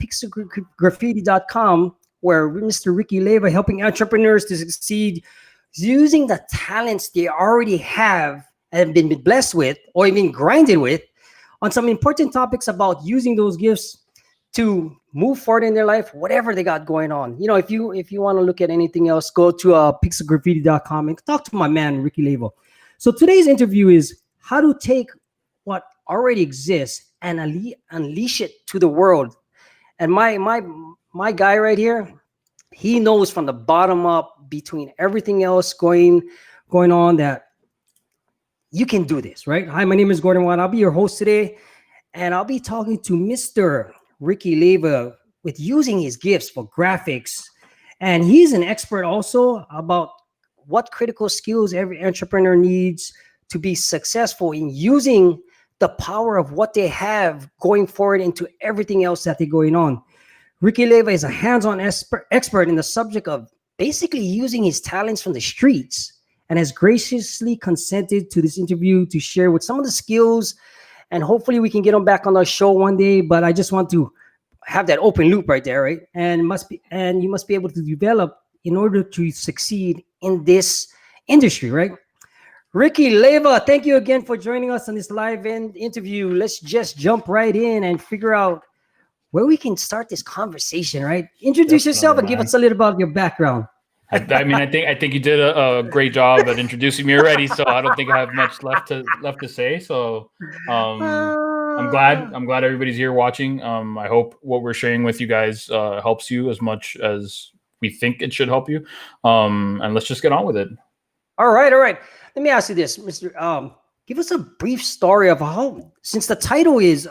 pixelgraffiti.com, where Mr. Ricky Leyva helping entrepreneurs to succeed using the talents they already have and been blessed with or even grinded with on some important topics about using those gifts to move forward in their life, whatever they got going on. If you want to look at anything else, go to pixelgraffiti.com and talk to my man Ricky Leyva. So today's interview is how to take what already exists and unleash it to the world. And my guy right here, he knows from the bottom up, between everything else going on, that you can do this, right? Hi, my name is Gordon Watt. I'll be your host today, and I'll be talking to Mr. Ricky Leyva with using his gifts for graphics. And he's an expert also about what critical skills every entrepreneur needs to be successful in using the power of what they have going forward into everything else that they're going on. Ricky Leyva is a hands-on expert in the subject of basically using his talents from the streets, and has graciously consented to this interview to share with some of the skills, and hopefully we can get him back on our show one day. But I just want to have that open loop right there, right? And you must be able to develop in order to succeed in this industry, right? Ricky Leyva, thank you again for joining us on this live interview. Let's just jump right in and figure out where we can start this conversation, right? Introduce yourself and give us a little about your background. I think you did a great job at introducing me already, so I don't think I have much left to say. So I'm glad everybody's here watching. I hope what we're sharing with you guys helps you as much as we think it should help you. And let's just get on with it. All right. Let me ask you this, Mr. Give us a brief story of how, since the title is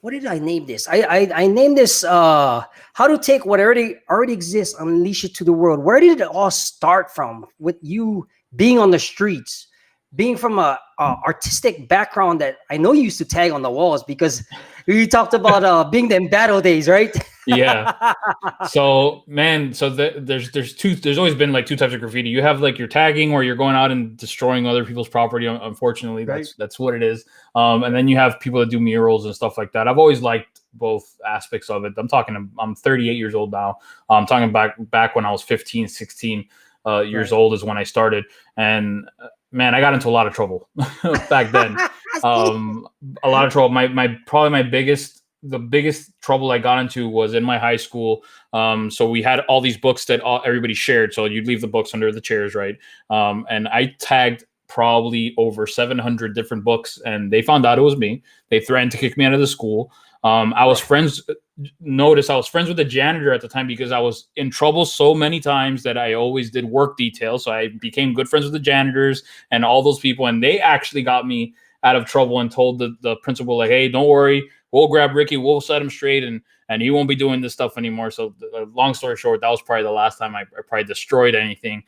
what did I name this? I named this how to take what already exists, unleash it to the world. Where did it all start from, with you being on the streets, being from a artistic background that I know you used to tag on the walls, because we talked about being them battle days, right? Yeah. So there's always been like two types of graffiti. You have like your tagging, where you're going out and destroying other people's property. Unfortunately, right. That's what it is. And then you have people that do murals and stuff like that. I've always liked both aspects of it. I'm 38 years old now. I'm talking back when I was 15, 16 years old is when I started. And man, I got into a lot of trouble back then. A lot of trouble. The biggest trouble I got into was in my high school. So we had all these books that everybody shared. So you'd leave the books under the chairs, right? And I tagged probably over 700 different books, and they found out it was me. They threatened to kick me out of the school. I was friends with the janitor at the time, because I was in trouble so many times that I always did work details. So I became good friends with the janitors and all those people, and they actually got me out of trouble and told the principal, like, hey, don't worry, we'll grab Ricky, we'll set him straight, and he won't be doing this stuff anymore. So long story short, that was probably the last time I probably destroyed anything,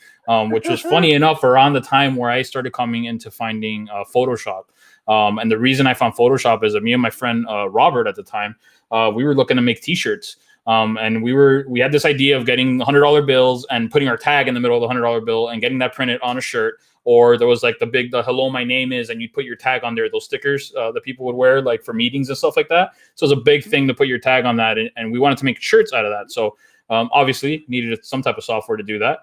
which was funny enough around the time where I started coming into finding Photoshop. And the reason I found Photoshop is that me and my friend Robert at the time, we were looking to make T-shirts. And we had this idea of getting $100 bills and putting our tag in the middle of the $100 bill and getting that printed on a shirt. Or there was like the hello, my name is, and you put your tag on there, those stickers that people would wear like for meetings and stuff like that. So it was a big thing to put your tag on that. And we wanted to make shirts out of that. So obviously needed some type of software to do that.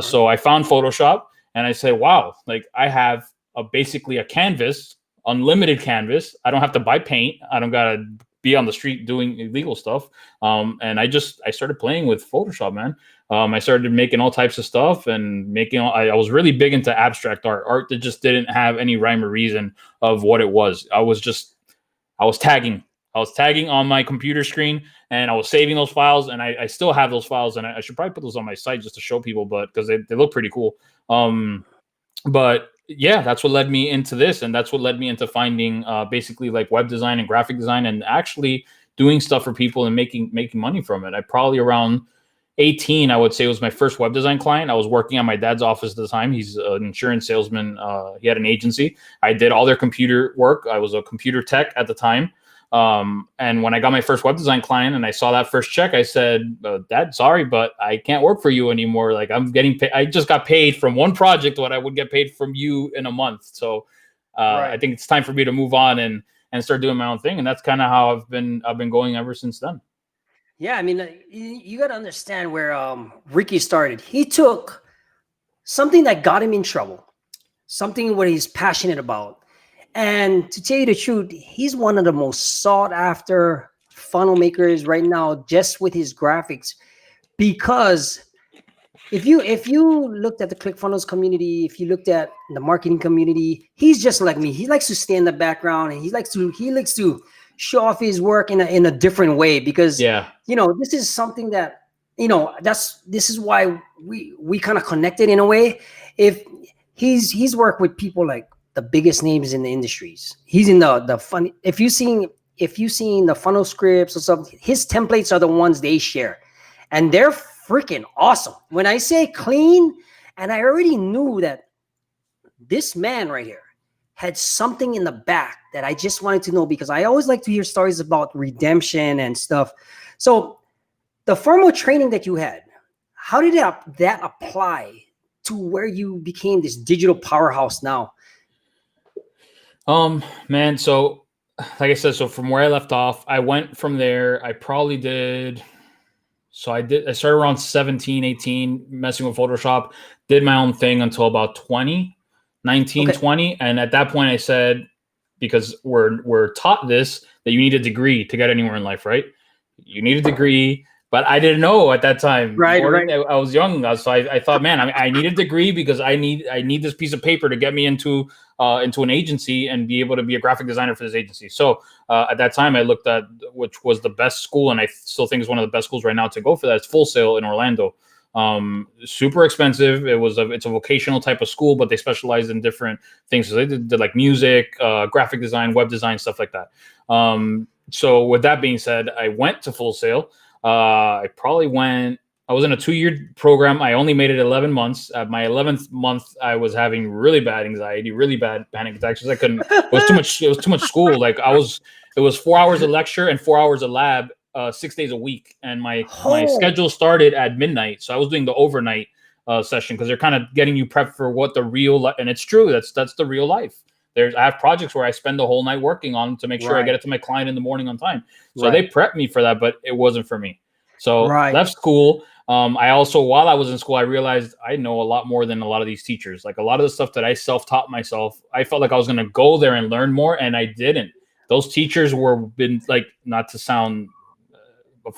So I found Photoshop, and I said, wow, like I have basically a canvas, unlimited canvas. I don't have to buy paint. I don't got to be on the street doing illegal stuff. And I started playing with Photoshop, man. I started making all types of stuff and I was really big into abstract art that just didn't have any rhyme or reason of what it was. I was tagging on my computer screen, and I was saving those files, and I still have those files, and I should probably put those on my site just to show people, but because they look pretty cool. But yeah, that's what led me into this, and that's what led me into finding basically like web design and graphic design, and actually doing stuff for people and making money from it. I probably around 18, I would say, was my first web design client. I was working at my dad's office at the time. He's an insurance salesman. He had an agency. I did all their computer work. I was a computer tech at the time. And when I got my first web design client and I saw that first check, I said, Dad, sorry, but I can't work for you anymore. Like I'm getting paid. I just got paid from one project what I would get paid from you in a month. So I think it's time for me to move on and start doing my own thing. And that's kind of how I've been going ever since then. Yeah, I mean, you got to understand where Ricky started. He took something that got him in trouble, something what he's passionate about. And to tell you the truth, he's one of the most sought after funnel makers right now, just with his graphics. Because if you looked at the ClickFunnels community, if you looked at the marketing community, he's just like me. He likes to stay in the background and he likes to show off his work in a different way because Yeah. this is something that this is why we kind of connected in a way. If he's worked with people like the biggest names in the industries. He's in the fun. If you seen the funnel scripts or something, his templates are the ones they share, and they're freaking awesome. When I say clean, and I already knew that this man right here had something in the back that I just wanted to know because I always like to hear stories about redemption and stuff. So the formal training that you had, how did that apply to where you became this digital powerhouse now? Man, so like I said, so from where I left off, I went from there. I probably did. So I started around 17, 18, messing with Photoshop, did my own thing until about 20, 19, Okay. 20. And at that point I said, because we're taught this, that you need a degree to get anywhere in life, right? You need a degree, but I didn't know at that time. Right. I was young, so I thought, man, I need a degree because I need this piece of paper to get me into an agency and be able to be a graphic designer for this agency. So at that time, I looked at which was the best school, and I still think is one of the best schools right now to go for that. It's Full Sail in Orlando. Super expensive. It's a vocational type of school, but they specialize in different things. So they did like music, graphic design, web design, stuff like that. So with that being said, I went to Full Sail. I was in a 2-year program. I only made it 11 months. At my 11th month, I was having really bad anxiety, really bad panic attacks. I couldn't, it was too much school. It was 4 hours of lecture and 4 hours of lab, 6 days a week. And my schedule started at midnight. So I was doing the overnight session because they're kind of getting you prepped for what the real, and it's true. That's the real life. I have projects where I spend the whole night working on to make sure I get it to my client in the morning on time. So they prepped me for that, but it wasn't for me. So left school. I also, while I was in school, I realized I know a lot more than a lot of these teachers. Like a lot of the stuff that I self-taught myself, I felt like I was going to go there and learn more, and I didn't. Those teachers not to sound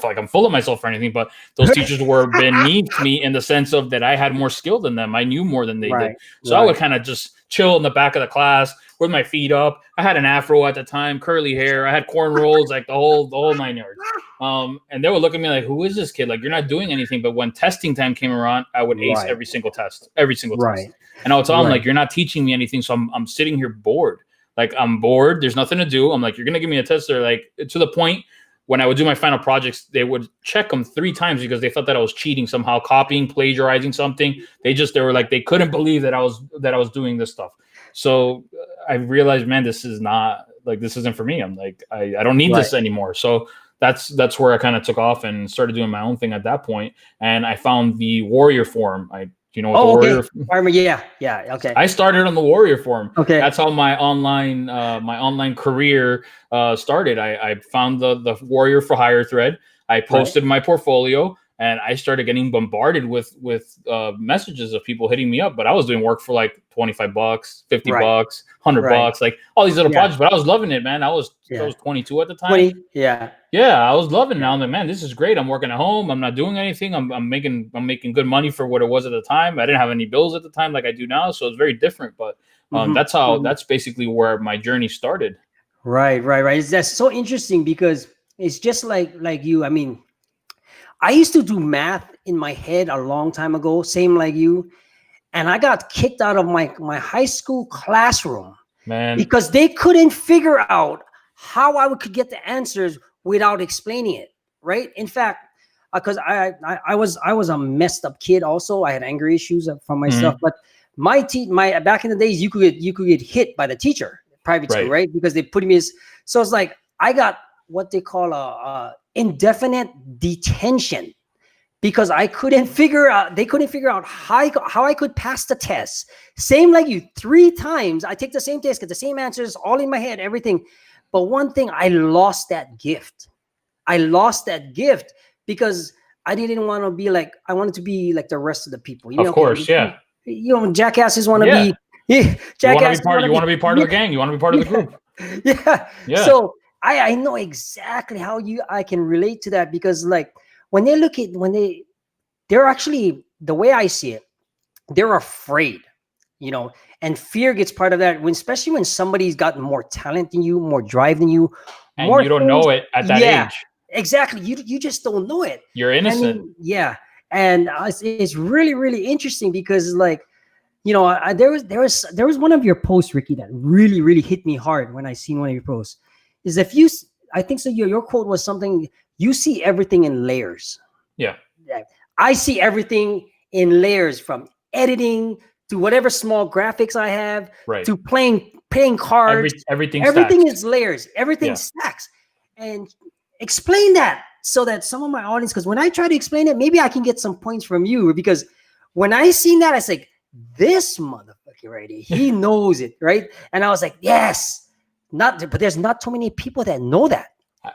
like I'm full of myself or anything, but those teachers were beneath me in the sense of that I had more skill than them. I knew more than they did. So I would kind of just chill in the back of the class with my feet up. I had an afro at the time, curly hair. I had cornrows, like the whole 9 yards. And they would look at me like, "Who is this kid? Like, you're not doing anything." But when testing time came around, I would ace every single test. And I would tell them like, "You're not teaching me anything." So I'm sitting here bored. Like I'm bored. There's nothing to do. I'm like, "You're gonna give me a test?" They're like, to the point when I would do my final projects, they would check them 3 times because they thought that I was cheating somehow, copying, plagiarizing something. They were like, they couldn't believe that I was doing this stuff. So I realized, man, this isn't for me. I'm like, I don't need this anymore. So that's where I kind of took off and started doing my own thing at that point. And I found the Warrior Forum. Do you know what the Warrior? Yeah. Okay. I started on the Warrior Forum. Okay. That's how my online career started. I found the Warrior for Hire thread. I posted my portfolio, and I started getting bombarded with messages of people hitting me up. But I was doing work for like $25, $50, $100, like all these little projects. But I was loving it, man. I was 22 at the time. I was loving it. I'm like, man, this is great. I'm working at home. I'm not doing anything. I'm making good money for what it was at the time. I didn't have any bills at the time like I do now, so it's very different. But that's basically where my journey started. Right. That's so interesting because it's just like you. I mean, I used to do math in my head a long time ago, same like you. And I got kicked out of my high school classroom, man, because they couldn't figure out how I could get the answers without explaining it. Right. In fact, because I was a messed up kid. Also, I had anger issues from myself. But my back in the days, you could get hit by the teacher, private school, right? Because they put me so it's like I got what they call a indefinite detention because they couldn't figure out how I could pass the test. Same like you, 3 times. I take the same test, get the same answers, all in my head, everything. But one thing, I lost that gift. because I didn't want to be like, I wanted to be like the rest of the people. You know, Of course, yeah. You know, jackasses want to Yeah. be, yeah, jackasses You want to be part of the gang. You want to be part of the group. yeah. Yeah. So I know exactly how I can relate to that, because like when they look at, they're actually, the way I see it, they're afraid, you know, and fear gets part of that, when, especially when somebody's got more talent than you, more drive than you, And more you don't things. know it at that Yeah, age. exactly. You just don't know it. You're innocent. Yeah. And it's really, really interesting, because like, you know, there was one of your posts, Ricky, that really, really hit me hard when I seen one of your posts. Is if you, I think so. Your quote was something. You see everything in layers. Yeah. Yeah. I see everything in layers, from editing to whatever small graphics I have, Right. to playing cards. Everything Everything stacks. is layers. Everything Yeah. stacks. And explain that, so that some of my audience, because when I try to explain it, maybe I can get some points from you, because when I seen that, I was like, this motherfucker right here, he knows it, right? And I was like, yes, but there's not too many people that know that.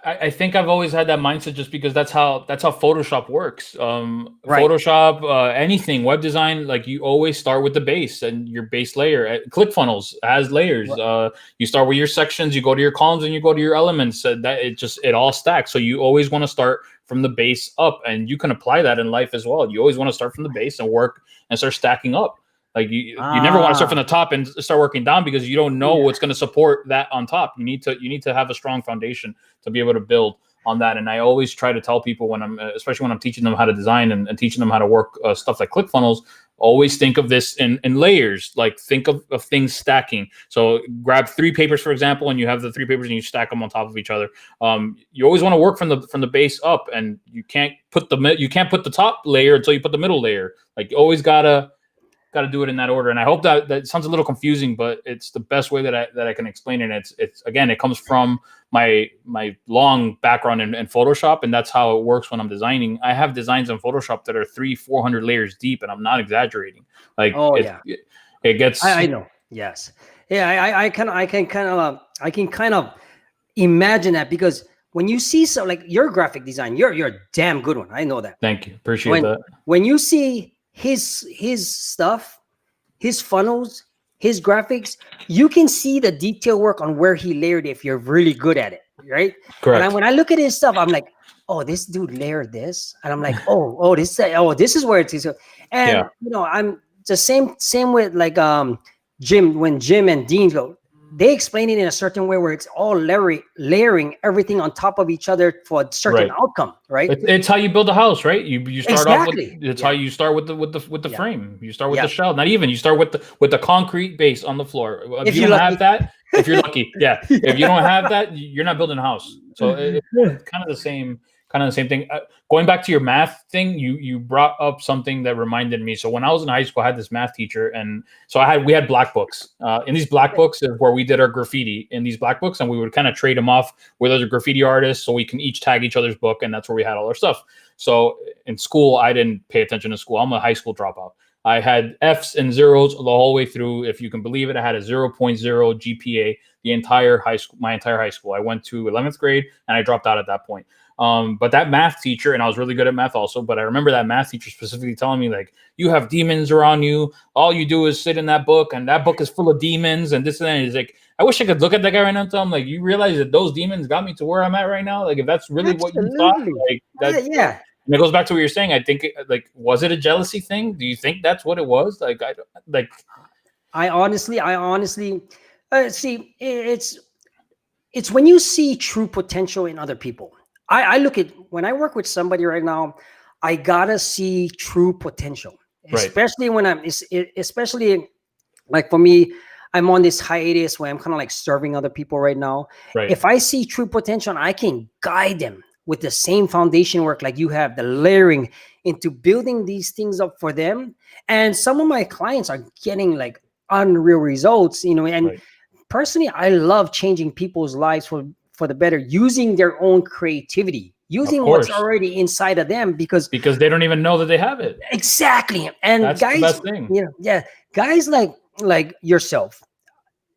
I think I've always had that mindset, just because that's how Photoshop works. Right. Photoshop, anything, web design, like you always start with the base and your base layer. Clickfunnels has layers. Right. You start with your sections, you go to your columns, and you go to your elements. That it all stacks. So you always want to start from the base up, and you can apply that in life as well. You always want to start from the base and work and start stacking up. Like you never want to start from the top and start working down, because you don't know what's going to support that on top. You need to have a strong foundation to be able to build on that. And I always try to tell people, when especially when I'm teaching them how to design and teaching them how to work stuff like ClickFunnels, always think of this in layers. Like think of things stacking. So grab 3 papers, for example, and you have the 3 papers and you stack them on top of each other. You always want to work from the base up, and you can't put the top layer until you put the middle layer. Like you always gotta do it in that order. And I hope that sounds a little confusing, but it's the best way that I can explain it. It's again, it comes from my long background in Photoshop, and that's how it works when I'm designing. I have designs in Photoshop that are 300-400 layers deep, and I'm not exaggerating. Like, it gets. I know. Yes. Yeah. I can kind of imagine that, because when you see, so like your graphic design, you're a damn good one. I know that. Thank you. Appreciate that. When you see his stuff, his funnels, his graphics, you can see the detail work on where he layered it, if you're really good at it, right? Correct. And when I look at his stuff, I'm like, oh, this dude layered this, and I'm like, this is where it is. And you know, I'm the same with like Jim, when Jim and Dean go, they explain it in a certain way where it's all layering everything on top of each other for a certain outcome, right? It's how you build a house, right? You start off with how you start with the frame. You start with the shell. Not even, you start with the concrete base on the floor. If you don't have that, if you're lucky, if you don't have that, you're not building a house. So it's kind of the same thing. Going back to your math thing, you brought up something that reminded me. So when I was in high school, I had this math teacher, and so we had black books. In these black books is where we did our graffiti in these black books, and we would kind of trade them off with other graffiti artists, so we can each tag each other's book, and that's where we had all our stuff. So in school, I didn't pay attention to school. I'm a high school dropout. I had F's and zeros the whole way through. If you can believe it, I had a 0.0 GPA my entire high school. I went to 11th grade, and I dropped out at that point. But that math teacher, and I was really good at math also, but I remember that math teacher specifically telling me, like, you have demons around you. All you do is sit in that book, and that book is full of demons and this and that. And he's like, I wish I could look at that guy right now and tell him, like, you realize that those demons got me to where I'm at right now? Like, if that's really what you thought, like, that's, And it goes back to what you're saying. I think, like, was it a jealousy thing? Do you think that's what it was? Like, I honestly see, it's when you see true potential in other people. I look at, when I work with somebody right now, I gotta see true potential, especially when especially like for me, I'm on this hiatus where I'm kind of like serving other people right now. Right. If I see true potential, I can guide them with the same foundation work like you have, the layering into building these things up for them. And some of my clients are getting like unreal results, you know, and personally, I love changing people's lives for the better, using their own creativity, using what's already inside of them, because they don't even know that they have it. Exactly. And that's guys, the best thing. You know, guys like yourself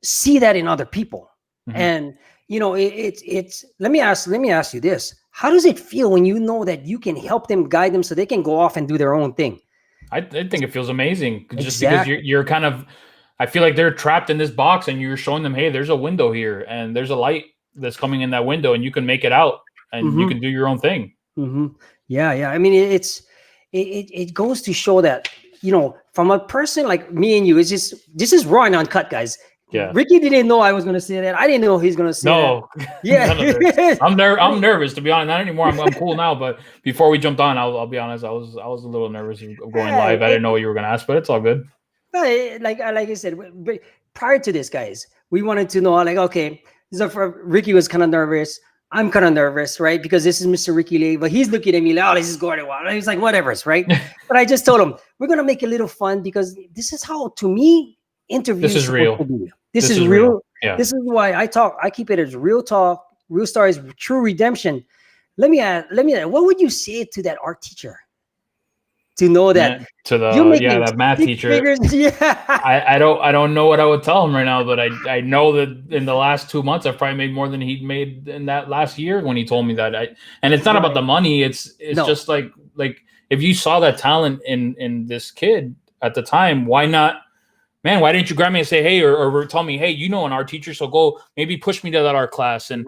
see that in other people. Mm-hmm. And you know, it's let me ask you this. How does it feel when you know that you can help them, guide them so they can go off and do their own thing? I think it feels amazing just because Exactly. you're kind of, I feel like they're trapped in this box and you're showing them, hey, there's a window here and there's a light that's coming in that window and you can make it out and you Mm-hmm. can do your own thing. Mm-hmm. Yeah, yeah. I mean, it goes to show that, you know, from a person like me and you, it's just, this is raw and uncut, guys. Yeah. Ricky didn't know I was going to say that. I didn't know he's going to say No, that. Yeah. I'm nervous, to be honest. Not anymore. I'm cool now. But before we jumped on, I'll be honest. I was a little nervous of going live. I didn't know what you were going to ask, but it's all good. Like I said, prior to this, guys, we wanted to know, like, okay, so for Ricky was kind of nervous. I'm kind of nervous, right? Because this is Mr. Ricky Leyva. He's looking at me like, oh, this is Gordon Wild. He's like, whatever, right? But I just told him, we're going to make it a little fun because this is how, to me, interviews. This is real. This is real. Yeah. This is why I keep it as real talk, real stories, true redemption. Let me ask, what would you say to that art teacher? To know that that math teacher. Figures, yeah. I don't know what I would tell him right now, but I know that in the last 2 months I've probably made more than he'd made in that last year when he told me that. And it's not about the money. It's just like if you saw that talent in this kid at the time, why not? Man, why didn't you grab me and say, hey, or tell me, hey, you know an art teacher, so go maybe push me to that art class and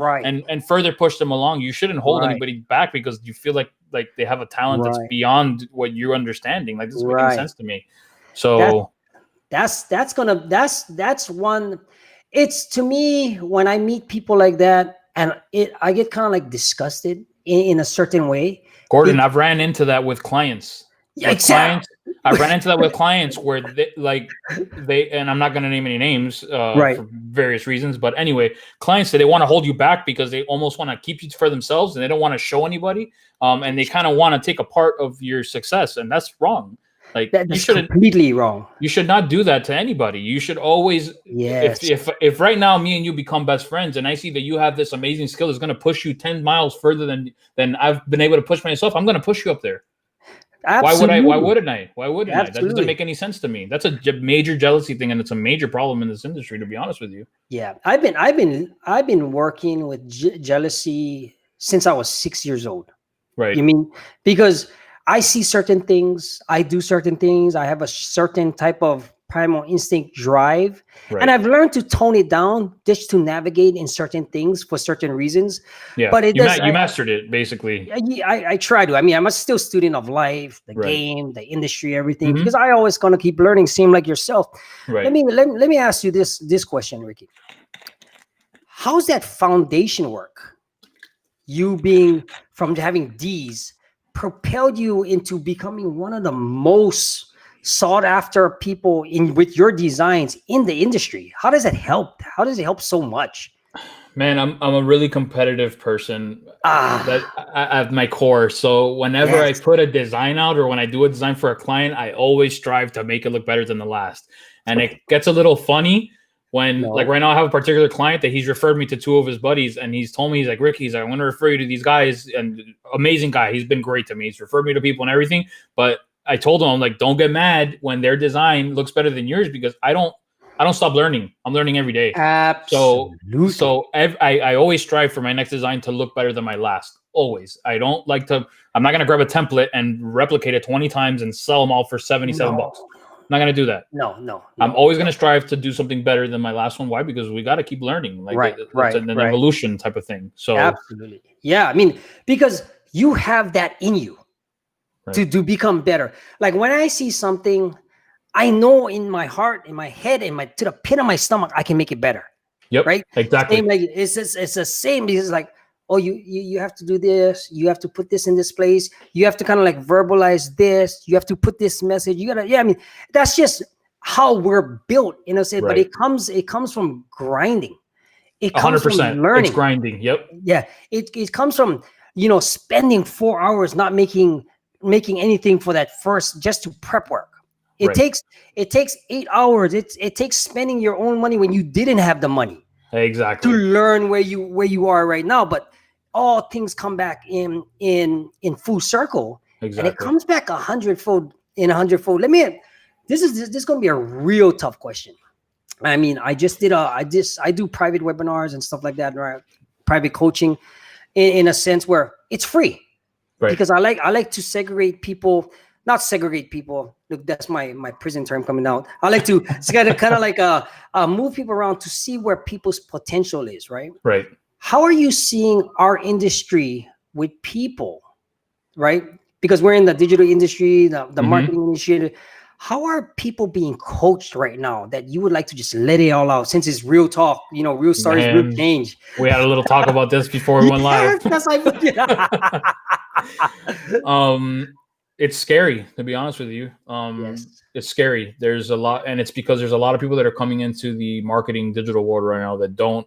further push them along. You shouldn't hold anybody back because you feel like they have a talent that's beyond what you're understanding. Like, this is making sense to me. So that's one. It's, to me, when I meet people like that, and I get kind of like disgusted in a certain way. Gordon, I've ran into that with clients. Yeah, exactly. I ran into that with clients where they and I'm not going to name any names for various reasons, but anyway, clients say they want to hold you back because they almost want to keep you for themselves and they don't want to show anybody, and they kind of want to take a part of your success, and that's wrong. Like, that's completely wrong. You should not do that to anybody. You should always, if right now me and you become best friends and I see that you have this amazing skill that's going to push you 10 miles further than I've been able to push myself, I'm going to push you up there. Absolutely. Why wouldn't I? That doesn't make any sense to me. That's a major jealousy thing, and it's a major problem in this industry, to be honest with you. Yeah, I've been working with jealousy since I was 6 years old. Right. You mean, because I see certain things, I do certain things, I have a certain type of primal instinct drive, and I've learned to tone it down just to navigate in certain things for certain reasons. Yeah, but you mastered it, basically. I try to. I mean, I'm still a student of life, the game, the industry, everything, because I always gonna keep learning. Same like yourself. Right. Let me ask you this question, Ricky. How's that foundation work? You being from having D's propelled you into becoming one of the most sought after people with your designs in the industry. How does that help? How does it help so much? Man, I'm a really competitive person at my core. So whenever I put a design out or when I do a design for a client, I always strive to make it look better than the last. And it gets a little funny when, like right now, I have a particular client that he's referred me to 2 of his buddies, and he's told me, he's like, Ricky, I'm going to refer you to these guys, and amazing guy. He's been great to me. He's referred me to people and everything, but I told him, I'm like, don't get mad when their design looks better than yours, because I don't stop learning. I'm learning every day. Absolutely. So I always strive for my next design to look better than my last. Always. I'm not going to grab a template and replicate it 20 times and sell them all for $77. I'm not going to do that. No. I'm always going to strive to do something better than my last one. Why? Because we got to keep learning. Like, it's an evolution type of thing. So absolutely. Yeah. I mean, because you have that in you. To become better. Like, when I see something, I know in my heart, in my head, to the pit of my stomach, I can make it better. Yep. Right. Exactly. Same, like, it's the same. Because, like, oh, you have to do this. You have to put this in this place. You have to kind of like verbalize this. You have to put this message. You gotta. Yeah. I mean, that's just how we're built, in a sense. But it comes from grinding. It comes 100%. from learning. It's grinding. Yep. Yeah. It comes from, spending 4 hours not making anything for that first, just to prep work. It takes 8 hours. It takes spending your own money when you didn't have the money. Exactly. To learn where you are right now. But all things come back in full circle. Exactly. And it comes back 100-fold in 100-fold. This is going to be a real tough question. I mean, I do private webinars and stuff like that, right? Private coaching in a sense where it's free. Right. Because I like to segregate people, not segregate people. Look, that's my prison term coming out. I like to kind of like move people around to see where people's potential is, right? Right. How are you seeing our industry with people, right? Because we're in the digital industry, the marketing industry. How are people being coached right now that you would like to just let it all out, since it's real talk, real stories, real Man, change? we had a little talk about this before we went live. That's It's scary, to be honest with you. Yes. It's scary. There's a lot, and it's because there's a lot of people that are coming into the marketing digital world right now that don't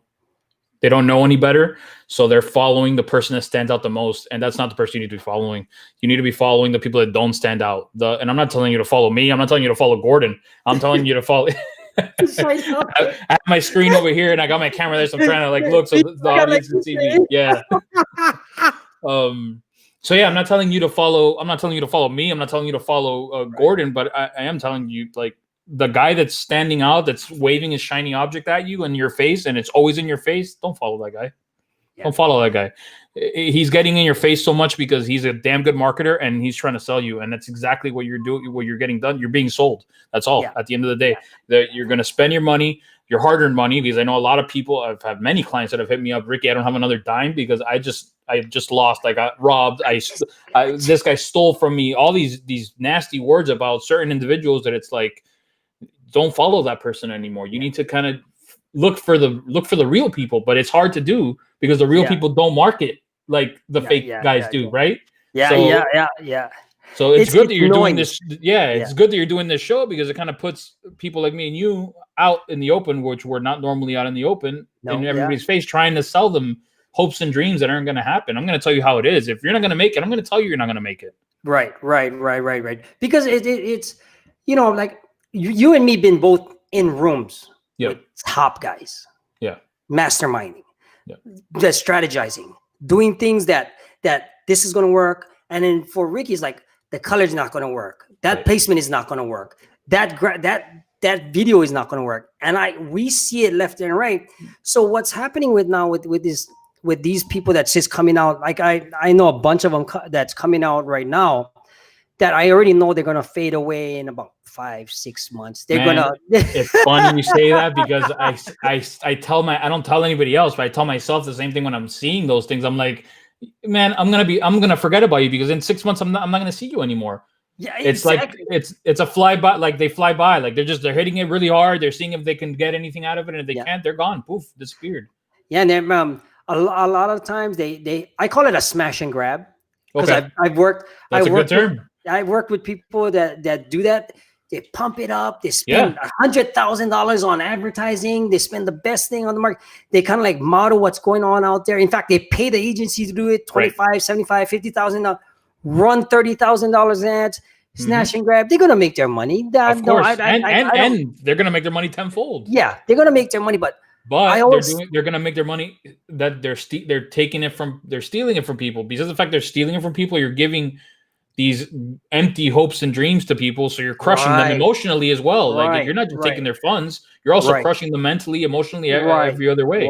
know any better. So they're following the person that stands out the most. And that's not the person you need to be following. You need to be following the people that don't stand out. And I'm not telling you to follow me. I'm not telling you to follow Gordon. I'm telling you to follow. I have my screen over here and I got my camera there. So I'm trying to like look so the audience can see me. Yeah. So yeah, I'm not telling you to follow. I'm not telling you to follow me. I'm not telling you to follow Gordon, but I am telling you, like, the guy that's standing out, that's waving his shiny object at you in your face, and it's always in your face. Don't follow that guy. Yeah. Don't follow that guy. He's getting in your face so much because he's a damn good marketer and he's trying to sell you. And that's exactly what you're doing. What you're getting done. You're being sold. That's all. Yeah. At the end of the day, that you're going to spend your money, your hard-earned money, because I know a lot of people. I've had many clients that have hit me up, Ricky, I don't have another dime because I just lost. I got robbed. This guy stole from me. All these nasty words about certain individuals that it's like, don't follow that person anymore. You need to kind of look for the real people, but it's hard to do because the real people don't market like the fake guys do, right? Yeah. So it's good that you're doing this. Yeah, it's good that you're doing this show because it kind of puts people like me and you out in the open, which we're not normally out in the open in everybody's face, trying to sell them hopes and dreams that aren't going to happen. I'm going to tell you how it is. If you're not going to make it, I'm going to tell you you're not going to make it. Right. Because it's, like you and me been both in rooms with top guys. Yeah. Masterminding. Yeah. Just strategizing, doing things that this is going to work. And then for Ricky, it's like, the color's not going to work. That placement is not going to work. That video is not going to work. And we see it left and right. So what's happening with these people that's just coming out, like I know a bunch of them that's coming out right now that I already know they're going to fade away in about 5-6 months. They're going to. It's funny you say that because I don't tell anybody else, but I tell myself the same thing when I'm seeing those things. I'm like, man, I'm gonna forget about you because in 6 months I'm not gonna see you anymore. Yeah, exactly. It's like it's a fly by, like they fly by, like they're hitting it really hard. They're seeing if they can get anything out of it, and if they can't, they're gone. Poof, disappeared. Yeah, and then a lot of times I call it a smash and grab because I've worked. That's a good term. I work with people that do that. They pump it up. They spend $100,000 on advertising. They spend the best thing on the market. They kind of like model what's going on out there. In fact, they pay the agency to do it, $25,000, $75,000, $50,000, run $30,000 ads, snatch and grab. They're going to make their money. Of course. And they're going to make their money tenfold. Yeah, they're going to make their money, but they're going to make their money that they're stealing it from people. Because of the fact they're stealing it from people, you're giving these empty hopes and dreams to people, so you're crushing them emotionally as well. Like you're not just taking their funds, you're also crushing them mentally, emotionally, every other way.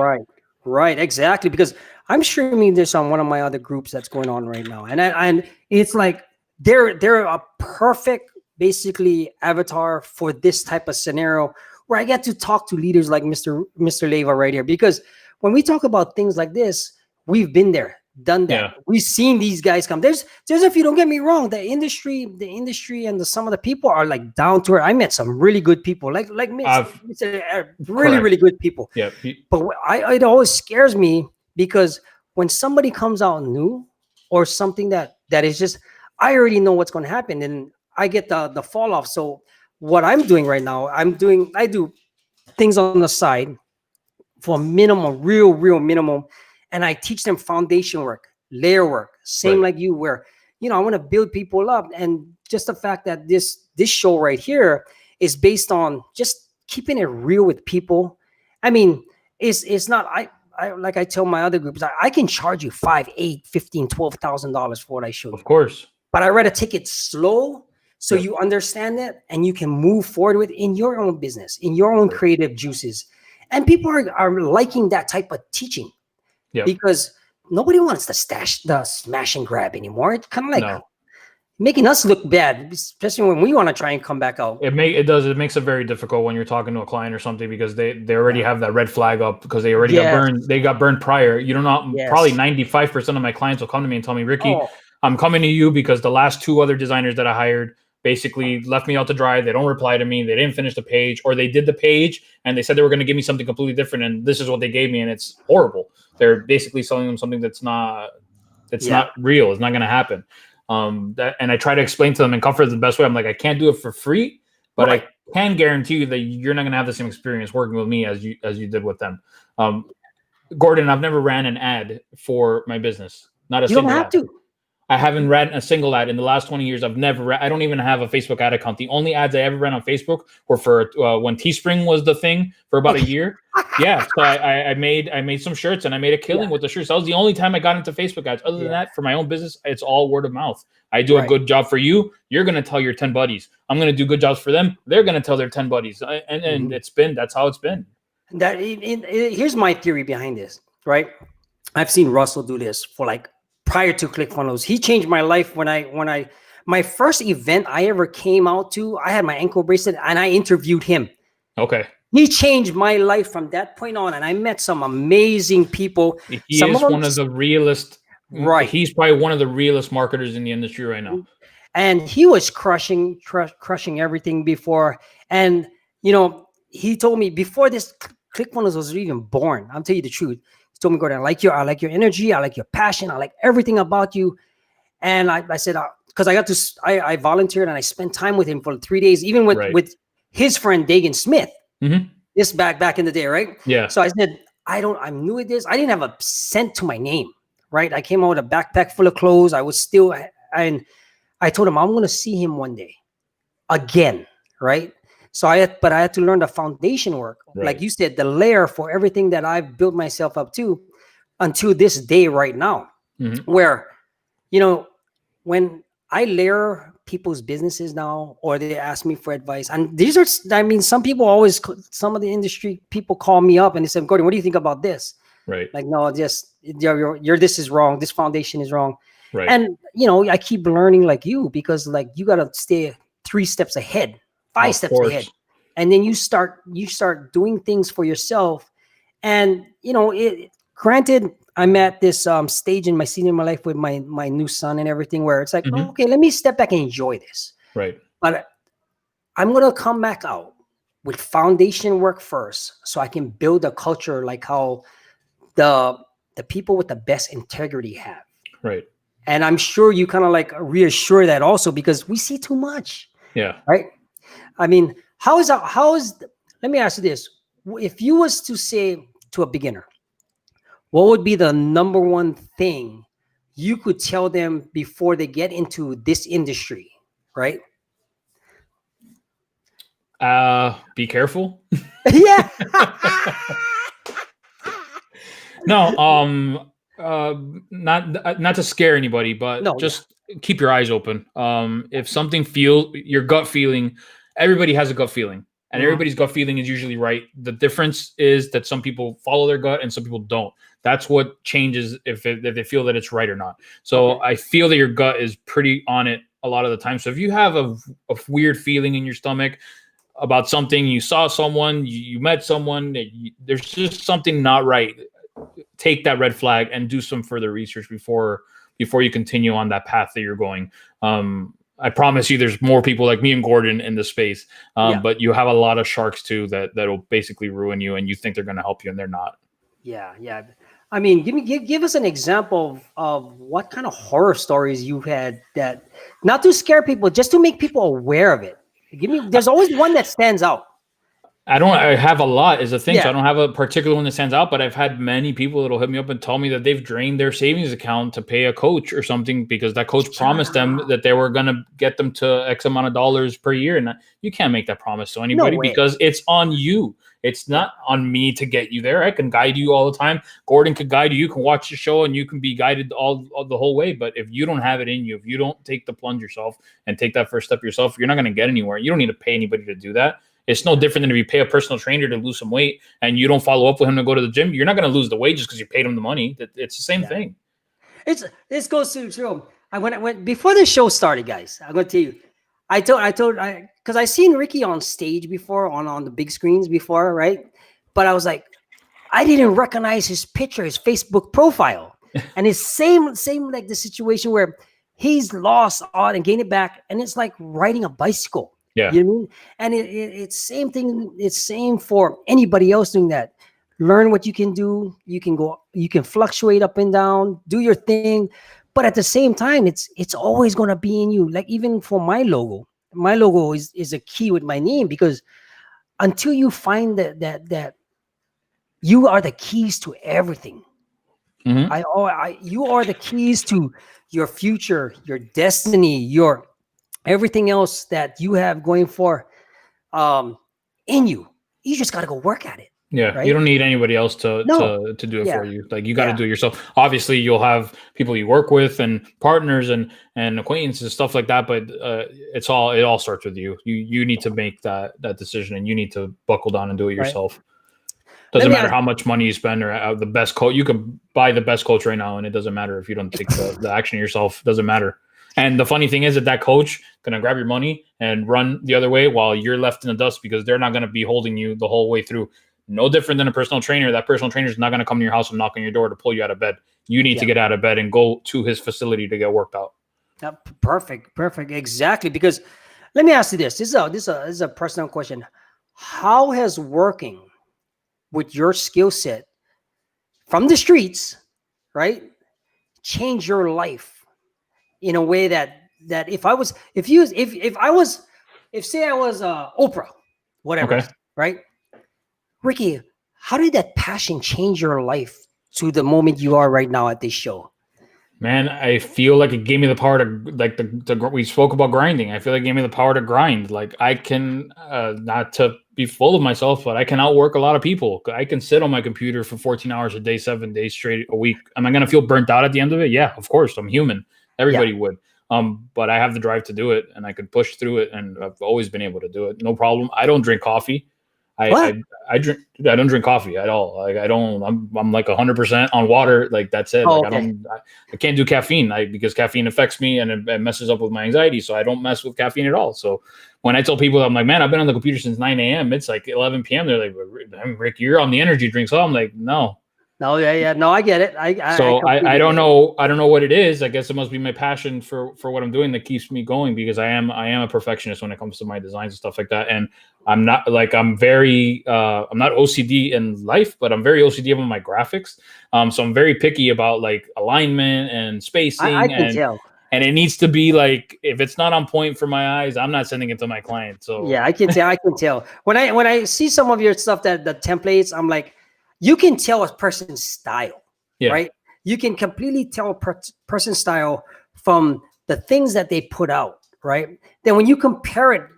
Right, exactly. Because I'm streaming this on one of my other groups that's going on right now, and it's like they're a perfect, basically, avatar for this type of scenario where I get to talk to leaders like Mr. Leyva right here. Because when we talk about things like this, we've been there. Done that. Yeah. We've seen these guys come. There's if you don't get me wrong, the industry and some of the people are like down to earth. I met some really good people, like really good people. Yeah. But it always scares me because when somebody comes out new or something that is just, I already know what's going to happen and I get the fall off. So what I'm doing right now, I do things on the side for minimum, real minimum. And I teach them foundation work, layer work, same like you, where, I want to build people up. And just the fact that this show right here is based on just keeping it real with people. I mean, it's not, I like I tell my other groups, I can charge you $5,000, $8,000, $15,000, $12,000 for what I show you. Of course. But I rather take it slow so you understand it and you can move forward with in your own business, in your own creative juices. And people are liking that type of teaching. Yeah. Because nobody wants the smash and grab anymore. It's kind of like No. making us look bad, especially when we want to try and come back out. It makes it very difficult when you're talking to a client or something, because they already have that red flag up, because they already got burned. They got burned prior. You don't know, probably 95% of my clients will come to me and tell me, Ricky, I'm coming to you because the last 2 other designers that I hired basically left me out to dry. They don't reply to me. They didn't finish the page, or they did the page and they said they were going to give me something completely different, and this is what they gave me, and it's horrible. They're basically selling them something that's not real. It's not going to happen. And I try to explain to them in comfort the best way. I'm like, I can't do it for free, but I can guarantee you that you're not going to have the same experience working with me as you did with them. Gordon, I've never ran an ad for my business. Not a single ad. You don't have to. I haven't ran a single ad in the last 20 years. I don't even have a Facebook ad account. The only ads I ever ran on Facebook were for when Teespring was the thing for about a year. Yeah. So I made some shirts and I made a killing with the shirts. That was the only time I got into Facebook ads. Other than that, for my own business, it's all word of mouth. I do a good job for you. You're going to tell your 10 buddies. I'm going to do good jobs for them. They're going to tell their 10 buddies. And that's how it's been. Here's my theory behind this, right? I've seen Russell do this for like, prior to Clickfunnels. He changed my life when my first event I ever came out to, I had my ankle bracelet and I interviewed him. Okay. He changed my life from that point on, and I met some amazing people. He is one of the realest. Right. He's probably one of the realest marketers in the industry right now. And he was crushing everything before. And, he told me before this Clickfunnels was even born, I'm telling you the truth. He told me, Gordon, I like your energy. I like your passion. I like everything about you. And I said, because I volunteered and I spent time with him for 3 days, even with his friend, Dagan Smith, this back in the day. Right. Yeah. So I said, I'm new at this. I didn't have a cent to my name. Right. I came out with a backpack full of clothes. And I told him, I'm going to see him one day again. Right. So I had to learn the foundation work. Right. Like you said, the layer for everything that I've built myself up to until this day right now, where, when I layer people's businesses now, or they ask me for advice, and some of the industry people call me up and they say, Gordon, what do you think about this? Right. Like, no, just your this is wrong. This foundation is wrong. Right. And, I keep learning like you, because like you got to stay 3 steps ahead. 5 steps ahead, and then you start doing things for yourself. And granted, I'm at this stage in my senior in my life with my new son and everything, where it's like, okay, let me step back and enjoy this. Right. But I'm gonna come back out with foundation work first, so I can build a culture like how the people with the best integrity have. Right. And I'm sure you kind of like reassure that also, because we see too much. Yeah. Right. I mean, let me ask you this. If you was to say to a beginner, what would be the number one thing you could tell them before they get into this industry, right? Be careful. Yeah. No, not to scare anybody, but keep your eyes open. If something your gut feeling, everybody has a gut feeling, and everybody's gut feeling is usually right. The difference is that some people follow their gut and some people don't. That's what changes if they feel that it's right or not. So I feel that your gut is pretty on it a lot of the time. So if you have a weird feeling in your stomach about something, you saw someone, you met someone, there's just something not right, take that red flag and do some further research before you continue on that path that you're going. I promise you there's more people like me and Gordon in the space, but you have a lot of sharks too that'll basically ruin you, and you think they're going to help you and they're not. Yeah. I mean, give us an example of what kind of horror stories you've had, that not to scare people, just to make people aware of it. There's always one that stands out. I have a lot is the thing. So I don't have a particular one that stands out, but I've had many people that'll hit me up and tell me that they've drained their savings account to pay a coach or something, because that coach promised them that they were going to get them to X amount of dollars per year. And you can't make that promise to anybody, because it's on you. It's not on me to get you there. I can guide you all the time. Gordon could guide you. You can watch the show and you can be guided all the whole way. But if you don't have it in you, if you don't take the plunge yourself and take that first step yourself, you're not going to get anywhere. You don't need to pay anybody to do that. It's no different than if you pay a personal trainer to lose some weight and you don't follow up with him to go to the gym. You're not going to lose the weight just because you paid him the money. It's the same thing. This goes to show. I went before the show started, guys. I'm gonna tell you. Because I seen Ricky on stage before on the big screens before, right? But I was like, I didn't recognize his picture, his Facebook profile, and it's same like the situation where he's lost all and gained it back, and it's like riding a bicycle. Yeah. You know what I mean? And it's same thing. It's same for anybody else doing that. Learn what you can do. You can fluctuate up and down, do your thing. But at the same time, it's always going to be in you. Like even for my logo is a key with my name, because until you find that you are the keys to everything. Mm-hmm. You are the keys to your future, your destiny, your everything else that you have going for in you. You just got to go work at it. Yeah, right? You don't need anybody else to do it for you. Like you got to do it yourself. Obviously, you'll have people you work with and partners and acquaintances and stuff like that. But it all starts with you. You need to make that decision, and you need to buckle down and do it yourself. Doesn't matter how much money you spend or the best coach. You can buy the best coach right now, and it doesn't matter if you don't take the action yourself. It doesn't matter. And the funny thing is that coach gonna grab your money and run the other way while you're left in the dust, because they're not gonna be holding you the whole way through. No different than a personal trainer. That personal trainer is not going to come to your house and knock on your door to pull you out of bed. You need to get out of bed and go to his facility to get worked out. Perfect. Exactly. Because let me ask you this. This is a personal question. How has working with your skill set from the streets, right, change your life in a way that if say I was Oprah, whatever, right? Ricky, how did that passion change your life to the moment you are right now at this show? Man, I feel like it gave me the power to, like we spoke about grinding. I feel like it gave me the power to grind. Like I can, not to be full of myself, but I can outwork a lot of people. I can sit on my computer for 14 hours a day, 7 days straight a week. Am I going to feel burnt out at the end of it? Yeah, of course. I'm human. Everybody would. But I have the drive to do it, and I could push through it, and I've always been able to do it. No problem. I don't drink coffee. I don't drink coffee at all. Like I'm like 100% on water. Like that's it. I can't do caffeine because caffeine affects me and it messes up with my anxiety. So I don't mess with caffeine at all. So when I tell people, I'm like, man, I've been on the computer since 9 a.m. It's like 11 p.m. They're like, Rick, you're on the energy drink. So I'm like, no. No, no, I get it. I don't know. I don't know what it is. I guess it must be my passion for what I'm doing that keeps me going, because I am a perfectionist when it comes to my designs and stuff like that. And I'm not like, I'm not OCD in life, but I'm very OCD on my graphics. So I'm very picky about like alignment and spacing. I can tell. And it needs to be like, if it's not on point for my eyes, I'm not sending it to my client. So yeah, I can tell. When I see some of your stuff, that the templates, I'm like, you can tell a person's style, right? You can completely tell a person's style from the things that they put out, right? Then when you compare it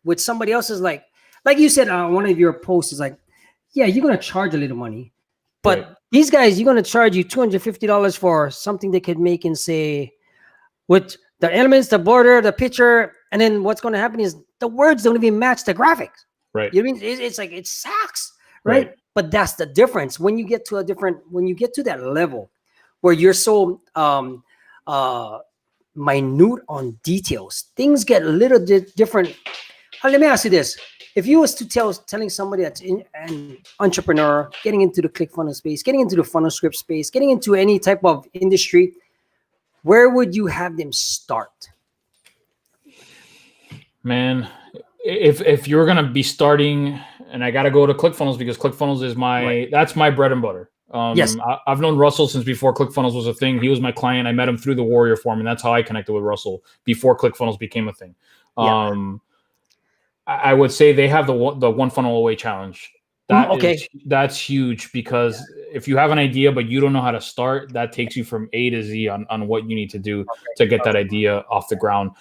with somebody else's, like you said on one of your posts, is like, yeah, you're gonna charge a little money, but these guys, you're gonna charge you $250 for something they could make in, say, with the elements, the border, the picture, and then what's gonna happen is the words don't even match the graphics, right? You know what I mean? It's like, it sucks. Right. But that's the difference. When you get to that level where you're so minute on details, things get a little bit different. Let me ask you this. If you was to telling somebody that's an entrepreneur, getting into the Clickfunnels space, getting into the funnel script space, getting into any type of industry, where would you have them start? Man, if you're gonna be starting, and I gotta go to Clickfunnels, because Clickfunnels is that's my bread and butter. Yes. I've known Russell since before Clickfunnels was a thing. He was my client. I met him through the Warrior Forum, and that's how I connected with Russell before Clickfunnels became a thing. I would say they have the one funnel away challenge. That's huge, because if you have an idea but you don't know how to start, that takes you from A to Z on what you need to do to get that idea off the ground.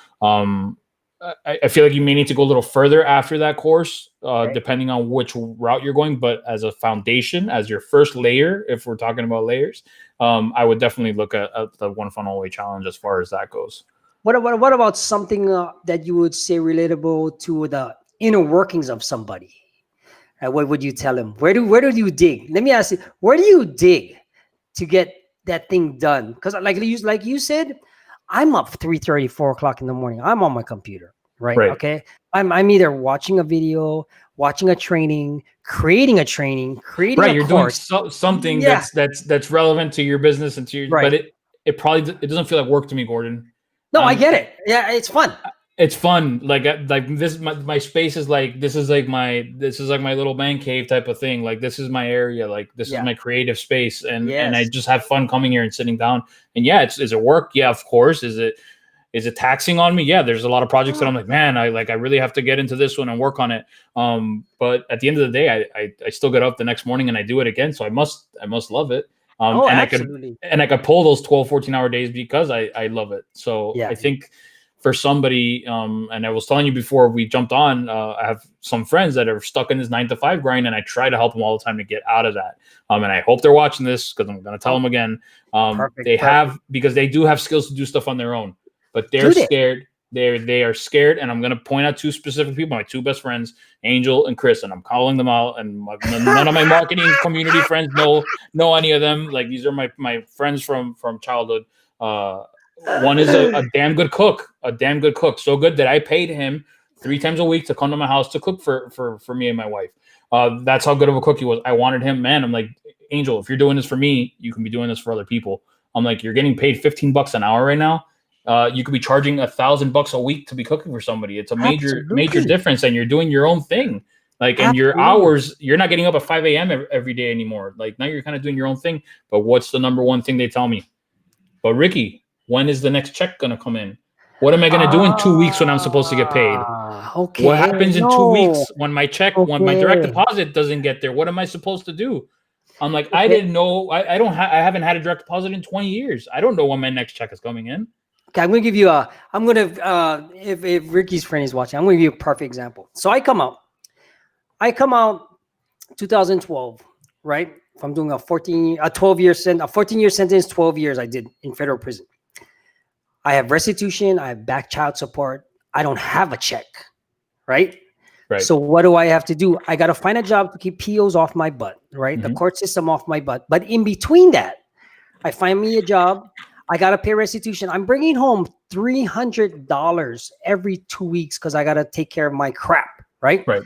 I feel like you may need to go a little further after that course, depending on which route you're going. But as a foundation, as your first layer, if we're talking about layers, I would definitely look at the one funnel away challenge as far as that goes. What about something that you would say relatable to the inner workings of somebody, what would you tell him? Where do you dig? Let me ask you, where do you dig to get that thing done? Because like you said, I'm up 3:30, 4 o'clock in the morning. I'm on my computer, right? Right. Okay. I'm either watching a video, watching a training, creating Right. a You're doing course. something Yeah. that's relevant to your business and to your, but Right. it probably it doesn't feel like work to me, Gordon. No, I get it. Yeah, it's fun. It's fun. Like this, my space is like, this is like my little man cave type of thing. Like this is my area. Like this is Yeah. my creative space, and I Yes. just have fun coming here and sitting down. And yeah, is it work? Yeah, of course. Is it taxing on me? Yeah, there's a lot of projects that I'm like, man, I really have to get into this one and work on it. But at the end of the day, I still get up the next morning and I do it again. So I must love it. Oh, And absolutely. I could pull those 12, 14-hour days because I love it. So Yeah. I think for somebody, and I was telling you before we jumped on, I have some friends that are stuck in this 9 to 5 grind, and I try to help them all the time to get out of that. And I hope they're watching this because I'm going to tell them again. Perfect. Because they do have skills to do stuff on their own, but they're Do they? scared. They are scared, and I'm going to point out two specific people, my two best friends, Angel and Chris, and I'm calling them out. And none of my marketing community friends know any of them. Like these are my friends from childhood. One is a damn good cook, so good that I paid him 3 times a week to come to my house to cook for me and my wife. That's how good of a cook he was. I wanted him, man. I'm like, Angel, if you're doing this for me, you can be doing this for other people. I'm like, you're getting paid $15 an hour right now. You could be charging $1,000 a week to be cooking for somebody. It's a major difference, and you're doing your own thing. Like, and your hours, you're not getting up at 5 a.m. every day anymore. Like now you're kind of doing your own thing. But what's the number one thing they tell me? But Ricky, when is the next check going to come in? What am I going to do in 2 weeks when I'm supposed to get paid? Okay. What happens in 2 weeks when my check, when my direct Okay. deposit doesn't get there? What am I supposed to do? I'm like, I didn't know. I haven't had a direct deposit in 20 years. I don't know when my next check is coming in. Okay, I'm gonna give you if Ricky's friend is watching, I'm gonna give you a perfect example. So I come out 2012, right? If I'm doing a 14-year sentence, 12 years I did in federal prison. I have restitution, I have back child support. I don't have a check, right? Right. So what do I have to do? I got to find a job to keep POs off my butt, right? Mm-hmm. The court system off my butt. But in between that, I find me a job. I got to pay restitution. I'm bringing home $300 every 2 weeks because I got to take care of my crap, right? Right.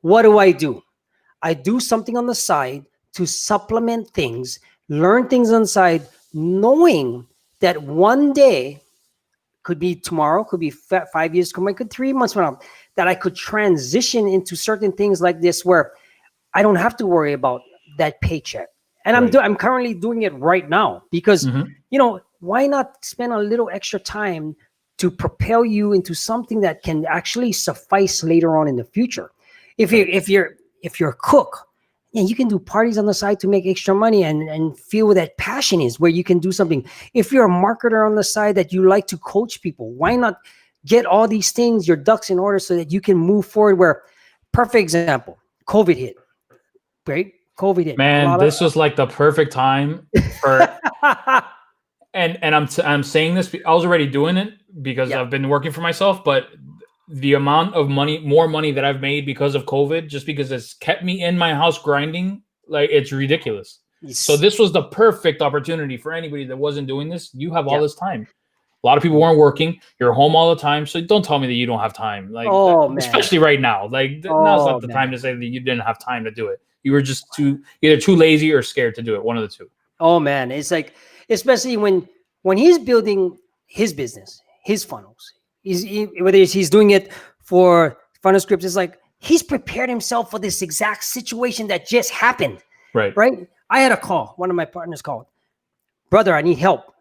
What do? I do something on the side to supplement things, learn things on the side, knowing that one day, could be tomorrow, could be 5 years, could be 3 months from now, that I could transition into certain things like this where I don't have to worry about that paycheck. And I'm currently doing it right now because, why not spend a little extra time to propel you into something that can actually suffice later on in the future? If you're a cook, and you can do parties on the side to make extra money and feel where that passion is, where you can do something. If you're a marketer on the side that you like to coach people, why not get all these things, your ducks in order so that you can move forward? Where, perfect example, COVID hit, right? COVID hit. Man, this was like the perfect time for, and I'm saying this, I was already doing it because I've been working for myself, but the amount of more money that I've made because of COVID, just because it's kept me in my house grinding, like it's ridiculous. So this was the perfect opportunity for anybody that wasn't doing this. You have all this time. A lot of people weren't working. You're home all the time. So don't tell me that you don't have time. Like, especially right now, like now's not the time to say that you didn't have time to do it. You were just either too lazy or scared to do it. One of the two. Oh man. It's like, especially when he's building his business, his funnels, whether he's doing it for funnel scripts, it's like he's prepared himself for this exact situation that just happened. Right. I had a call. One of my partners called, brother, I need help.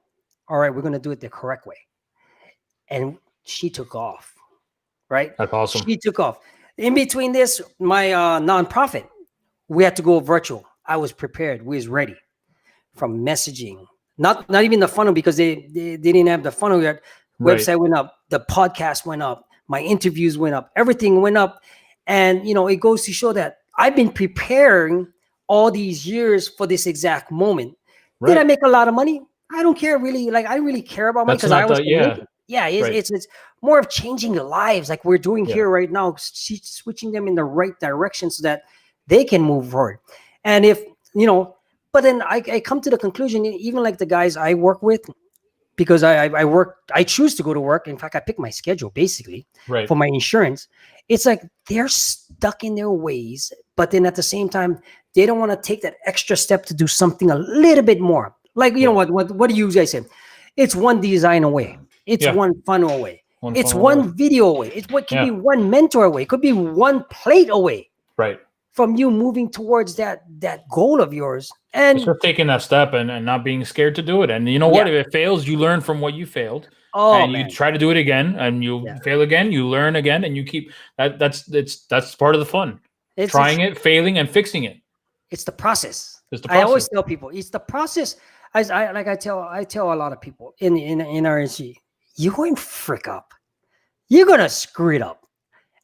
All right, we're going to do it the correct way. And she took off. Right. That's awesome. She took off. In between this, my nonprofit, we had to go virtual. I was prepared. We was ready. From messaging, not even the funnel, because they didn't have the funnel yet. Website went up, the podcast went up, my interviews went up, everything went up. And, it goes to show that I've been preparing all these years for this exact moment. Did I make a lot of money? I don't care really. Like, I really care about money because I was making. Yeah, Right. it's more of changing lives like we're doing Yeah. here right now, switching them in the right direction so that they can move forward. And if, but then I come to the conclusion, even like the guys I work with, because I choose to go to work. In fact, I pick my schedule basically Right. for my insurance. It's like they're stuck in their ways, but then at the same time, they don't want to take that extra step to do something a little bit more. Like, Yeah. what do you guys say? It's one design away. It's Yeah. one funnel away. One It's funnel away. one video away. It's what could Yeah. be one mentor away. It could be one plate away Right. from you moving towards that goal of yours. It's And just taking that step and not being scared to do it. And you know what? yeah. If it fails, you learn from what you failed. Oh And you man. try to do it again, and you Yeah. fail again, you learn again, and you keep that's part of the fun. It's Trying it, failing, and fixing it. it's the process. It's the I always process. tell people it's the process. As I tell a lot of people in RNC, you're going frick up. You're gonna screw it up.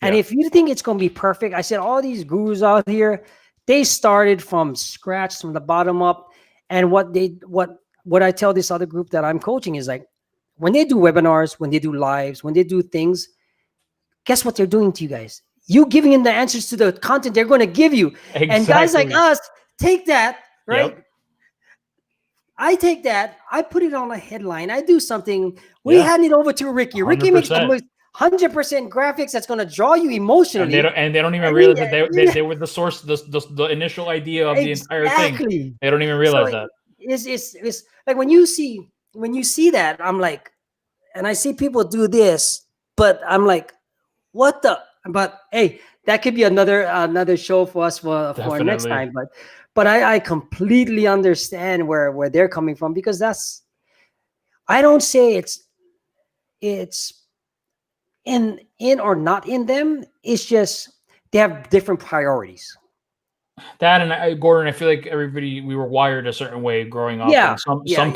And Yeah. if you think it's gonna be perfect, I said all these gurus out here, they started from scratch, from the bottom up. And what I tell this other group that I'm coaching is like, when they do webinars, when they do lives, when they do things, guess what they're doing to you guys? You giving them the answers to the content they're going to give you. And guys like Exactly. us take that, right? Yep. I take that, I put it on a headline, I do something, we Yeah. hand it over to Ricky. Ricky makes the 100%. most 100% graphics that's going to draw you emotionally. And they don't even And realize we- that they were the source, the initial idea of the entire thing. Exactly. They don't even realize So that. it's like when you see that, I'm like, and I see people do this, but I'm like, what the? But hey, that could be another show for us for next Definitely. time. But I completely understand where they're coming from, because I don't say it's in or not in them. It's just they have different priorities. That and Gordon, I feel like we were wired a certain way growing up. Yeah, And some yeah, yeah.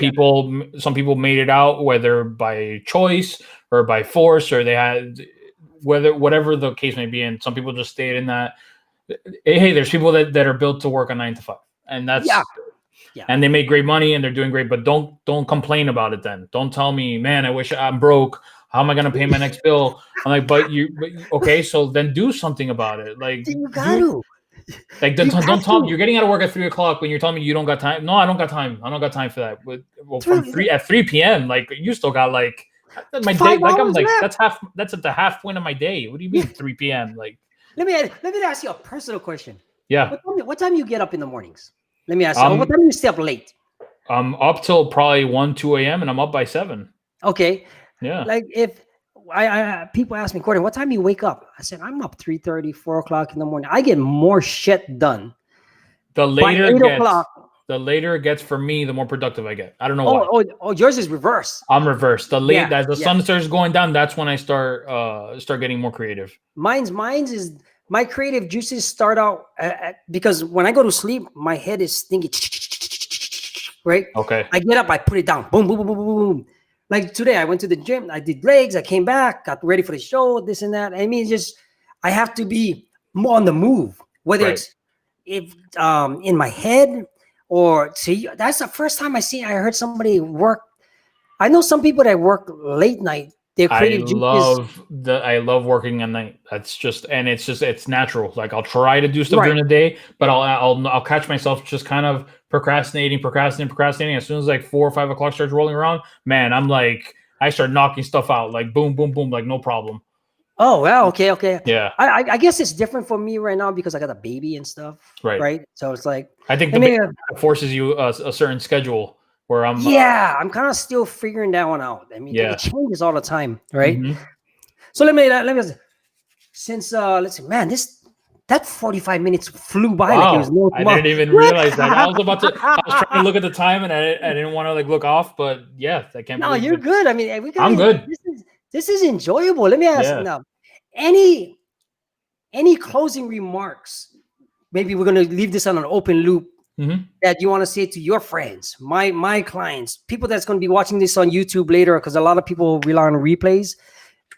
people made it out, whether by choice or by force, or they had whatever the case may be. And some people just stayed in that. Hey, there's people that are built to work a 9 to 5, and that's Yeah. and they make great money and they're doing great. But don't complain about it. Then don't tell me, man, I wish I'm broke. How am I going to pay my next bill? I'm like, but okay, so then do something about it. Like, You got to. like, You don't have tell me to. you're getting out of work at 3:00 when you're telling me you don't got time. No, I don't got time. I don't got time for that. Well, from Dude, at 3 p.m. like you still got like my day. 5 Like I'm hours like left. that's at the half point of my day. What do you mean 3 p.m.? Like Let me ask you a personal question. yeah, What time you get up in the mornings? Let me ask you. What um, time you stay up late? I'm up till probably 1-2 a.m. and I'm up by 7. Okay. Yeah, Like if I people ask me, Gordon, what time you wake up? I said, I'm up 3:30, 4 o'clock in the morning. I get more shit done the by later 8 it gets, o'clock. the later it gets for me, the more productive I get. I don't know why. Oh, yours is reverse. I'm reversed. The late Yeah, as the yeah. sun starts going down, that's when I start getting more creative. Mine's is my creative juices start out because when I go to sleep, my head is thinking, right? Okay. I get up, I put it down, boom, boom, boom, boom, boom, boom. Like today, I went to the gym, I did legs, I came back, got ready for the show, this and that. I mean, just I have to be more on the move, whether Right. it's in my head or see. That's the first time I heard somebody work. I know some people that work late night. Their creative juices. I love working at night. It's natural. Like I'll try to do stuff Right. during the day, but I'll catch myself just kind of procrastinating. As soon as like 4 or 5 o'clock starts rolling around, man, I'm like I start knocking stuff out like boom, boom, boom, like no problem. Oh well, okay. Yeah, I guess it's different for me right now because I got a baby and stuff. right. Right. So it's like I think I mean, it forces you a certain schedule where I'm. I'm kind of still figuring that one out. I mean, Yeah. it changes all the time, right? Mhm. So let me since let's see, man, that 45 minutes flew by like it was no I tomorrow. didn't even realize that. I was trying to look at the time and I didn't want to like look off, but yeah, I can't No, believe you're it. good. I mean, I'm good. This is enjoyable. Let me ask Yeah. now, any closing remarks? Maybe we're gonna leave this on an open loop Mhm. that you want to say to your friends, my clients, people that's going to be watching this on YouTube later, because a lot of people rely on replays.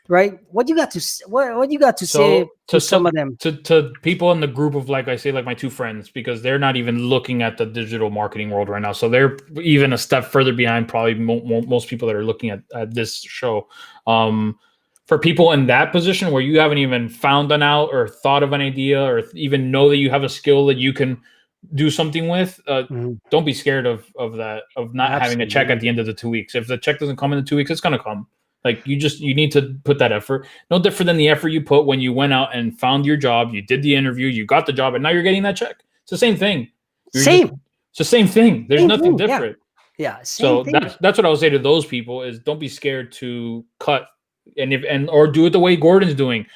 right? What you got to what you got to say So to some of them? to people in the group of, like I say, like my two friends, because they're not even looking at the digital marketing world right now. So they're even a step further behind probably most people that are looking at this show. For people in that position where you haven't even found an out or thought of an idea or even know that you have a skill that you can do something with, Mhm. don't be scared of that, of not having a check at Absolutely. the end of the 2 weeks. If the check doesn't come in the 2 weeks, it's going to come. Like you need to put that effort. No different than the effort you put when you went out and found your job, you did the interview, you got the job, and now you're getting that check. It's the same thing. Same. It's the same thing. There's Same nothing thing. Yeah. different. Yeah. Same So thing. that's what I would say to those people is don't be scared to cut or do it the way Gordon's doing.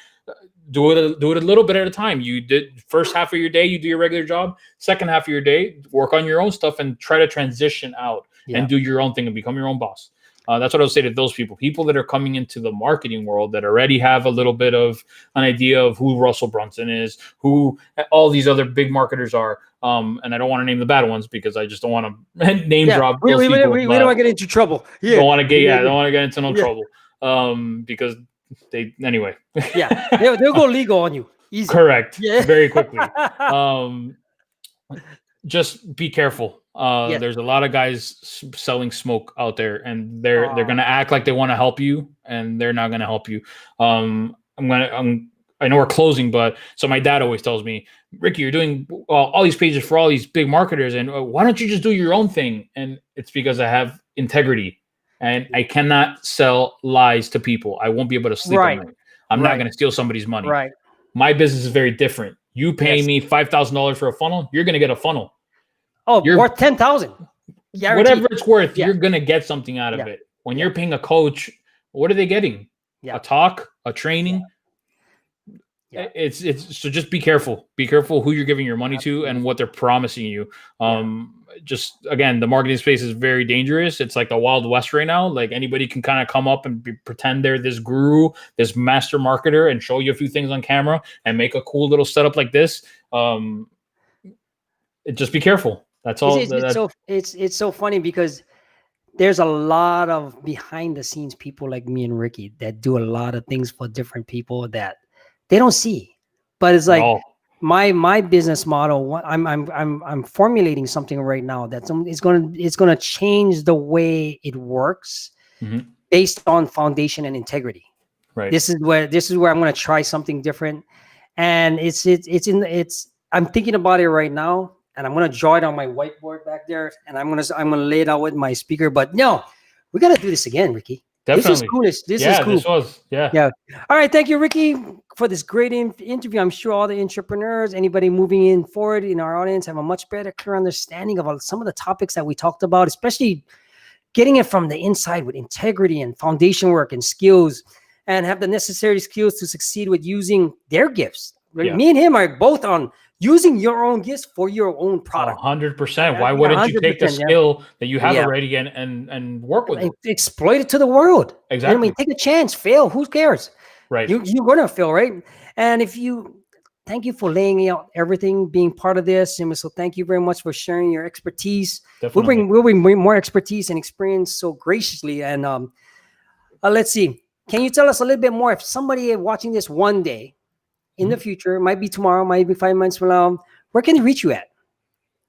Do it a little bit at a time. You did first half of your day, you do your regular job. Second half of your day, work on your own stuff and try to transition out and do your own thing and become your own boss. That's what I would say to those people that are coming into the marketing world that already have a little bit of an idea of who Russell Brunson is, who all these other big marketers are. And I don't want to name the bad ones because I just don't want to name drop those people. We don't want to get into trouble. Yeah. Don't want to get into no trouble. Because anyway. Yeah. They'll go legal on you. Easy. Correct. Yeah. Very quickly. Just be careful. There's a lot of guys selling smoke out there, and they're gonna act like they want to help you, and they're not gonna help you. I know we're closing, but so my dad always tells me, Ricky, you're doing all these pages for all these big marketers, and why don't you just do your own thing? And it's because I have integrity, and I cannot sell lies to people. I won't be able to sleep at night. I'm not gonna steal somebody's money. Right. My business is very different. You pay me $5,000 for a funnel, you're gonna get a funnel. Oh, you're worth 10,000. Whatever it's worth, you're gonna get something out of it. When you're paying a coach, what are they getting? A talk, a training. It's so just be careful. Be careful who you're giving your money to and what they're promising you. Just again, the marketing space is very dangerous. It's like the Wild West right now. Like anybody can kind of come up and pretend they're this guru, this master marketer, and show you a few things on camera and make a cool little setup like this. Just be careful. That's all. It's so funny because there's a lot of behind the scenes people like me and Ricky that do a lot of things for different people that they don't see. But it's like my business model. I'm formulating something right now that's it's gonna change the way it works based on foundation and integrity. Right. This is where I'm gonna try something different, and I'm thinking about it right now. And I'm gonna draw it on my whiteboard back there, and I'm gonna lay it out with my speaker. But no, we gotta do this again, Ricky. Definitely. This is coolest. This is cool. This was, yeah. All right, thank you, Ricky, for this great interview. I'm sure all the entrepreneurs, anybody moving in forward in our audience, have a much better, clear understanding of some of the topics that we talked about, especially getting it from the inside with integrity and foundation work and skills, and have the necessary skills to succeed with using their gifts. Yeah. Me and him are both on using your own gifts for your own product. 100%. Why wouldn't you take the skill that you have already and work with it? Exploit it to the world. Exactly. I mean, take a chance, fail. Who cares? Right. You're going to fail, right? And thank you for laying out everything, being part of this. And so thank you very much for sharing your expertise. Definitely. We'll bring more expertise and experience so graciously. And let's see. Can you tell us a little bit more? If somebody watching this one day, in the future, it might be tomorrow, might be 5 months from now, where can they reach you at?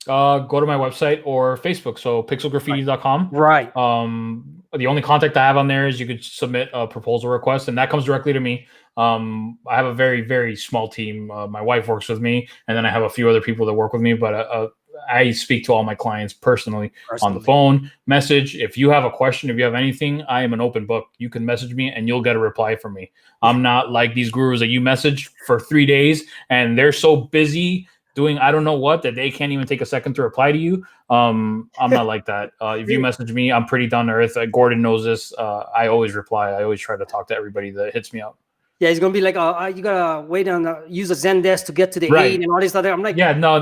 Go to my website or Facebook. So pixelgraffiti.com. Right. The only contact I have on there is you could submit a proposal request, and that comes directly to me. I have a very, very small team. My wife works with me, and then I have a few other people that work with me, but I speak to all my clients personally on the phone, message. If you have a question, if you have anything, I am an open book. You can message me and you'll get a reply from me. I'm not like these gurus that you message for 3 days and they're so busy doing I don't know what that they can't even take a second to reply to you. I'm not like that. If you message me, I'm pretty down to earth. Gordon knows this. I always reply. I always try to talk to everybody that hits me up. Yeah, it's gonna be like, you gotta wait on use a Zendesk to get to the aid and all this other. I'm like, yeah, no.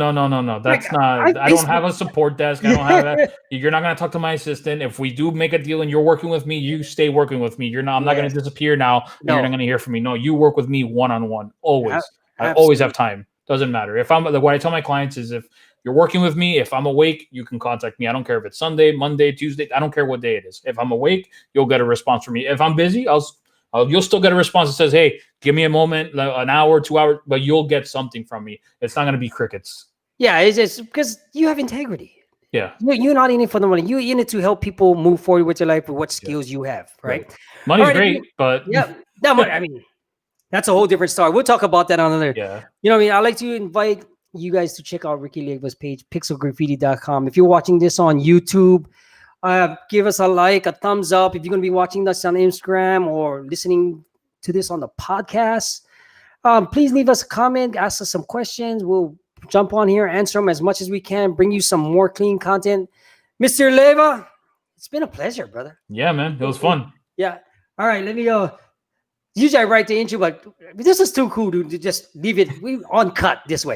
That's not. I don't have a support desk. I don't have that. You're not gonna talk to my assistant. If we do make a deal and you're working with me, you stay working with me. You're not. I'm not gonna disappear now. No. You're not gonna hear from me. No, you work with me one-on-one. Always. I always have time. Doesn't matter. If what I tell my clients is if you're working with me, if I'm awake, you can contact me. I don't care if it's Sunday, Monday, Tuesday. I don't care what day it is. If I'm awake, you'll get a response from me. If I'm busy, I'll You'll still get a response that says, "Hey, give me a moment, like an hour, 2 hours," but you'll get something from me. It's not going to be crickets. Yeah, it's just because you have integrity. Yeah, You're not in it for the money. You're in it to help people move forward with your life with what skills you have, right? money's All right, great, but yeah. No, but I mean, that's a whole different story. We'll talk about that on another. yeah, You know what I mean? I'd like to invite you guys to check out Ricky Leyva's page, pixelgraffiti.com. If you're watching this on YouTube, give us a like, a thumbs up. If you're going to be watching this on Instagram or listening to this on the podcast, please leave us a comment, ask us some questions. We'll jump on here, answer them as much as we can, bring you some more clean content. Mr. Leyva, it's been a pleasure, brother. yeah, man, it was fun. Yeah. All right, let me usually I write the intro, but this is too cool to just leave it uncut this way.